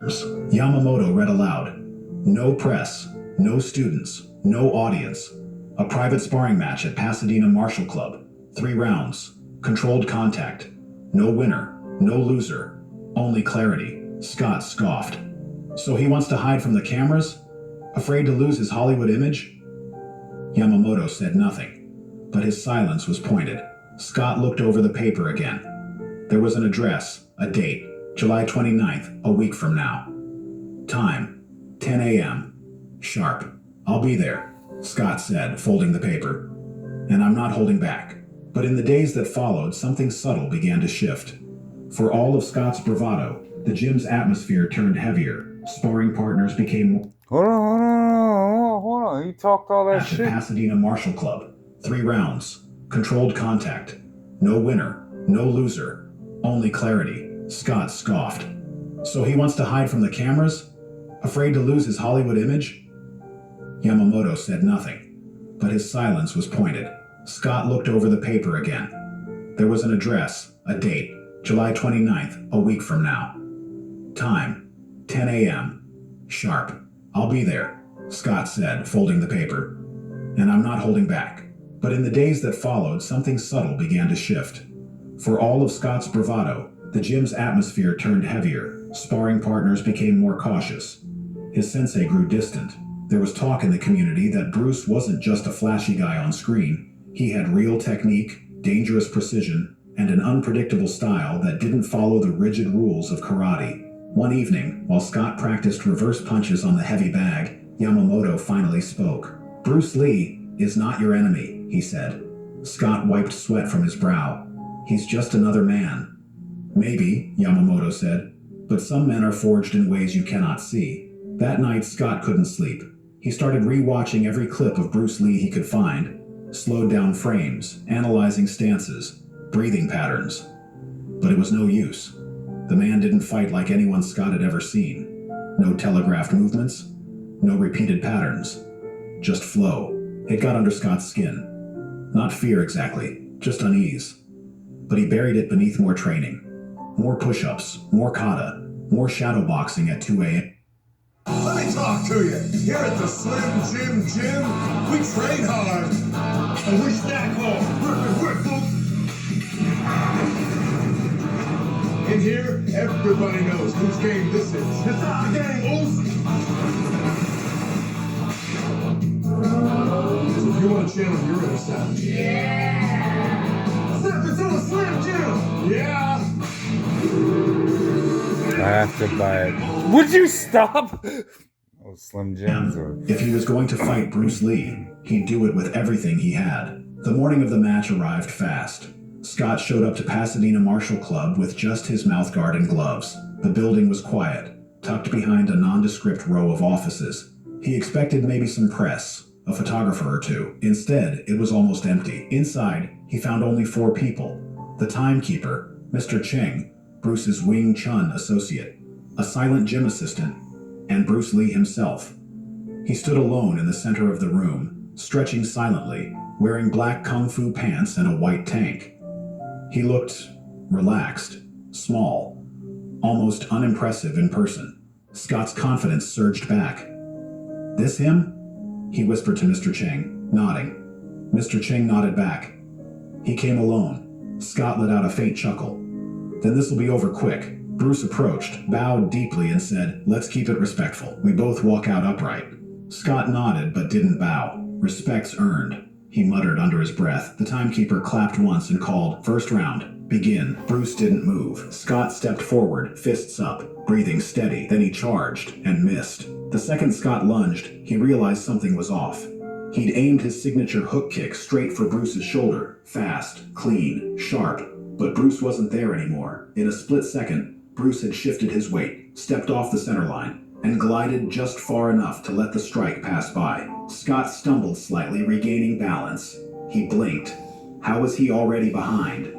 Yamamoto read aloud. No press, no students, no audience. A private sparring match at Pasadena Martial Club. 3 rounds. Controlled contact. No winner, no loser. Only clarity. Scott scoffed. So he wants to hide from the cameras? Afraid to lose his Hollywood image? Yamamoto said nothing, but his silence was pointed. Scott looked over the paper again. There was an address, a date, July 29th, a week from now. Time, 10 a.m. Sharp. I'll be there, Scott said, folding the paper. And I'm not holding back. But in the days that followed, something subtle began to shift. For all of Scott's bravado, the gym's atmosphere turned heavier. Sparring partners became Hold on. You talked all that shit. Pasadena Martial Club. 3 rounds. Controlled contact. No winner, no loser. Only clarity. Scott scoffed. So he wants to hide from the cameras? Afraid to lose his Hollywood image? Yamamoto said nothing, but his silence was pointed. Scott looked over the paper again. There was an address, a date, July 29th, a week from now. Time, 10 a.m. Sharp. I'll be there, Scott said, folding the paper. And I'm not holding back. But in the days that followed, something subtle began to shift. For all of Scott's bravado, the gym's atmosphere turned heavier. Sparring partners became more cautious. His sensei grew distant. There was talk in the community that Bruce wasn't just a flashy guy on screen. He had real technique, dangerous precision, and an unpredictable style that didn't follow the rigid rules of karate. One evening, while Scott practiced reverse punches on the heavy bag, Yamamoto finally spoke. Bruce Lee is not your enemy, he said. Scott wiped sweat from his brow. He's just another man. Maybe, Yamamoto said, but some men are forged in ways you cannot see. That night, Scott couldn't sleep. He started re-watching every clip of Bruce Lee he could find, slowed down frames, analyzing stances, breathing patterns. But it was no use. The man didn't fight like anyone Scott had ever seen. No telegraphed movements, no repeated patterns. Just flow. It got under Scott's skin. Not fear exactly, just unease. But he buried it beneath more training. More push-ups, more kata, more shadow boxing at 2 a.m. Let me talk to you. Here at the Slim Jim Gym, we train hard and we stack hard. Work, folks. In here, everybody knows whose game this is. This is our game, O's. So if you want to channel your inner savage, step into a Slim Jim. Yeah. I have to buy it. Would you stop? Oh, Slim Jims. If he was going to fight Bruce Lee, he'd do it with everything he had. The morning of the match arrived fast. Scott showed up to Pasadena Martial Club with just his mouthguard and gloves. The building was quiet, tucked behind a nondescript row of offices. He expected maybe some press, a photographer or two. Instead, it was almost empty. Inside, he found only 4 people. The timekeeper, Mr. Cheng, Bruce's Wing Chun associate, a silent gym assistant, and Bruce Lee himself. He stood alone in the center of the room, stretching silently, wearing black kung fu pants and a white tank. He looked relaxed, small, almost unimpressive in person. Scott's confidence surged back. This him? He whispered to Mr. Cheng, nodding. Mr. Cheng nodded back. He came alone. Scott let out a faint chuckle. Then this'll be over quick. Bruce approached, bowed deeply, and said, let's keep it respectful. We both walk out upright. Scott nodded but didn't bow. Respect's earned, he muttered under his breath. The timekeeper clapped once and called, first round, begin. Bruce didn't move. Scott stepped forward, fists up, breathing steady. Then he charged and missed. The second Scott lunged, he realized something was off. He'd aimed his signature hook kick straight for Bruce's shoulder. Fast, clean, sharp. But Bruce wasn't there anymore. In a split second, Bruce had shifted his weight, stepped off the center line, and glided just far enough to let the strike pass by. Scott stumbled slightly, regaining balance. He blinked. How was he already behind?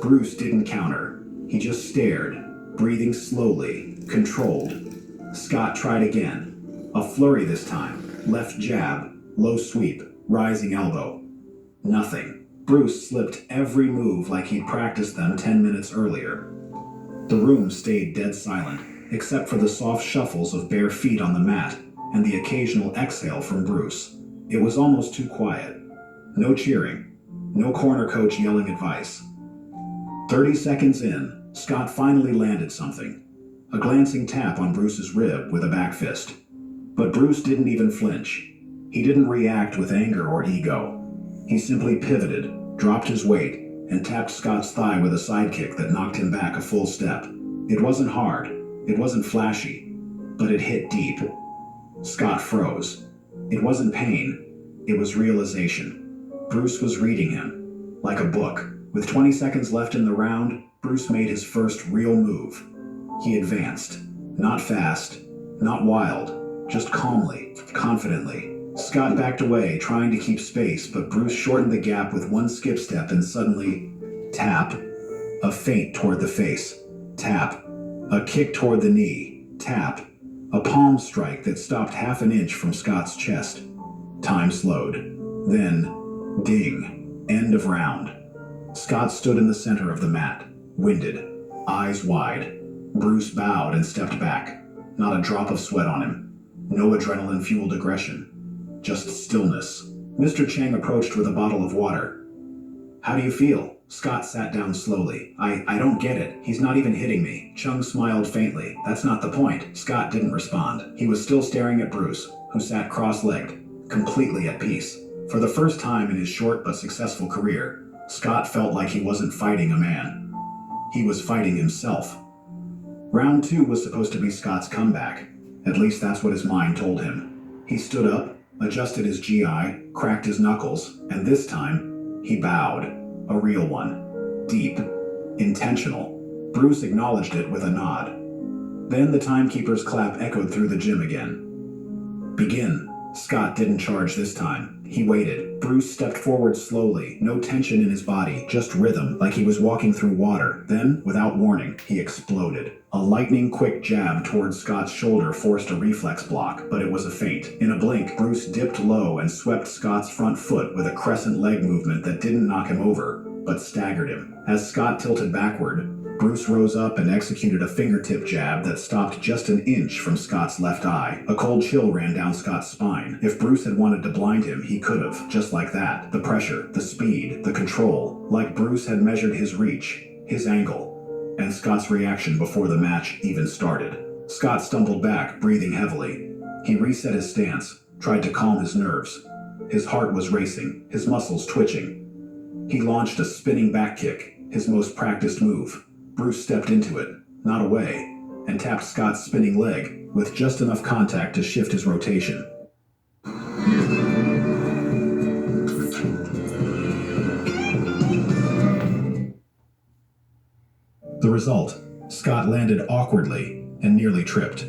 Bruce didn't counter. He just stared, breathing slowly, controlled. Scott tried again. A flurry this time. Left jab, low sweep, rising elbow. Nothing. Bruce slipped every move like he'd practiced them 10 minutes earlier. The room stayed dead silent, except for the soft shuffles of bare feet on the mat and the occasional exhale from Bruce. It was almost too quiet. No cheering, no corner coach yelling advice. 30 seconds in, Scott finally landed something. A glancing tap on Bruce's rib with a back fist. But Bruce didn't even flinch. He didn't react with anger or ego. He simply pivoted, dropped his weight, and tapped Scott's thigh with a sidekick that knocked him back a full step. It wasn't hard, it wasn't flashy, but it hit deep. Scott froze. It wasn't pain, it was realization. Bruce was reading him, like a book. With 20 seconds left in the round, Bruce made his first real move. He advanced. Not fast, not wild, just calmly, confidently. Scott backed away, trying to keep space, but Bruce shortened the gap with one skip step and suddenly, tap. A feint toward the face. Tap. A kick toward the knee. Tap. A palm strike that stopped half an inch from Scott's chest. Time slowed. Then, ding. End of round. Scott stood in the center of the mat, winded, eyes wide. Bruce bowed and stepped back. Not a drop of sweat on him. No adrenaline-fueled aggression. Just stillness. Mr. Chang approached with a bottle of water. How do you feel? Scott sat down slowly. I don't get it. He's not even hitting me. Chung smiled faintly. That's not the point. Scott didn't respond. He was still staring at Bruce, who sat cross-legged, completely at peace. For the first time in his short but successful career, Scott felt like he wasn't fighting a man. He was fighting himself. Round 2 was supposed to be Scott's comeback. At least that's what his mind told him. He stood up, adjusted his GI, cracked his knuckles, and this time, he bowed. A real one. Deep. Intentional. Bruce acknowledged it with a nod. Then the timekeeper's clap echoed through the gym again. Begin. Scott didn't charge this time. He waited. Bruce stepped forward slowly, no tension in his body, just rhythm, like he was walking through water. Then, without warning, he exploded. A lightning-quick jab towards Scott's shoulder forced a reflex block, but it was a feint. In a blink, Bruce dipped low and swept Scott's front foot with a crescent leg movement that didn't knock him over, but staggered him. As Scott tilted backward, Bruce rose up and executed a fingertip jab that stopped just an inch from Scott's left eye. A cold chill ran down Scott's spine. If Bruce had wanted to blind him, he could have, just like that. The pressure, the speed, the control, like Bruce had measured his reach, his angle, and Scott's reaction before the match even started. Scott stumbled back, breathing heavily. He reset his stance, tried to calm his nerves. His heart was racing, his muscles twitching. He launched a spinning back kick, his most practiced move. Bruce stepped into it, not away, and tapped Scott's spinning leg with just enough contact to shift his rotation. The result, Scott landed awkwardly and nearly tripped.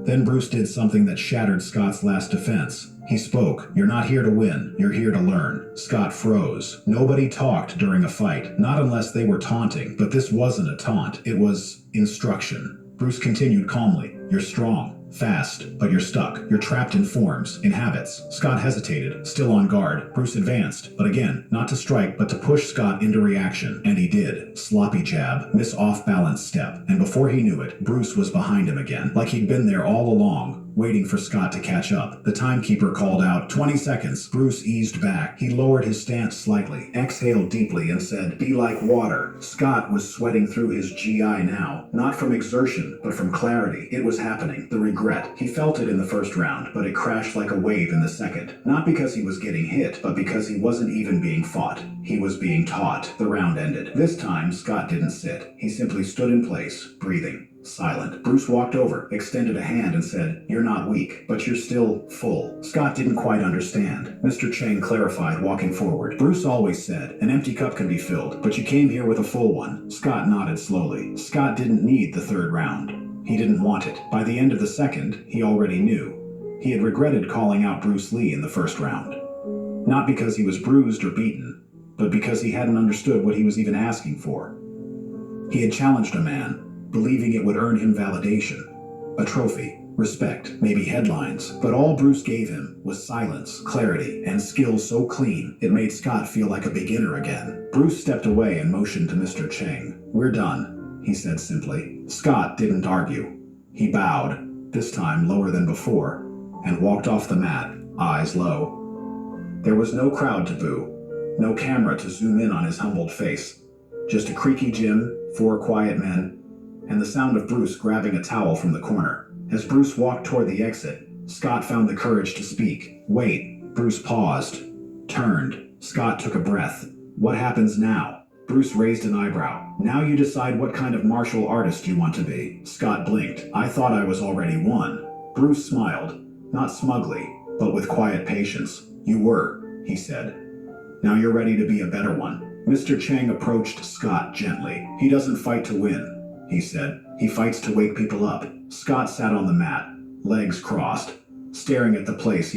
Then Bruce did something that shattered Scott's last defense. He spoke. You're not here to win. You're here to learn. Scott froze. Nobody talked during a fight, not unless they were taunting. But this wasn't a taunt. It was instruction. Bruce continued calmly. You're strong. Fast, but you're stuck. You're trapped in forms, in habits. Scott hesitated, still on guard. Bruce advanced, but again, not to strike, but to push Scott into reaction. And he did. Sloppy jab, miss off-balance step. And before he knew it, Bruce was behind him again, like he'd been there all along, waiting for Scott to catch up. The timekeeper called out, 20 seconds. Bruce eased back. He lowered his stance slightly, exhaled deeply, and said, be like water. Scott was sweating through his GI now, not from exertion, but from clarity. It was happening. The regret. He felt it in the first round, but it crashed like a wave in the second. Not because he was getting hit, but because he wasn't even being fought. He was being taught. The round ended. This time, Scott didn't sit. He simply stood in place, breathing. Silent. Bruce walked over, extended a hand, and said, you're not weak, but you're still full. Scott didn't quite understand. Mr. Chang clarified, walking forward. Bruce always said, an empty cup can be filled, but you came here with a full one. Scott nodded slowly. Scott didn't need the third round. He didn't want it. By the end of the second, he already knew. He had regretted calling out Bruce Lee in the first round. Not because he was bruised or beaten, but because he hadn't understood what he was even asking for. He had challenged a man, believing it would earn him validation, a trophy, respect, maybe headlines, but all Bruce gave him was silence, clarity, and skill so clean it made Scott feel like a beginner again. Bruce stepped away and motioned to Mr. Chang. We're done, he said simply. Scott didn't argue. He bowed, this time lower than before, and walked off the mat, eyes low. There was no crowd to boo, no camera to zoom in on his humbled face. Just a creaky gym, 4 quiet men, and the sound of Bruce grabbing a towel from the corner. As Bruce walked toward the exit, Scott found the courage to speak. Wait. Bruce paused, turned. Scott took a breath. What happens now? Bruce raised an eyebrow. Now you decide what kind of martial artist you want to be. Scott blinked. I thought I was already one. Bruce smiled, not smugly, but with quiet patience. You were, he said. Now you're ready to be a better one. Mr. Chang approached Scott gently. He doesn't fight to win, he said. He fights to wake people up. Scott sat on the mat, legs crossed, staring at the place he had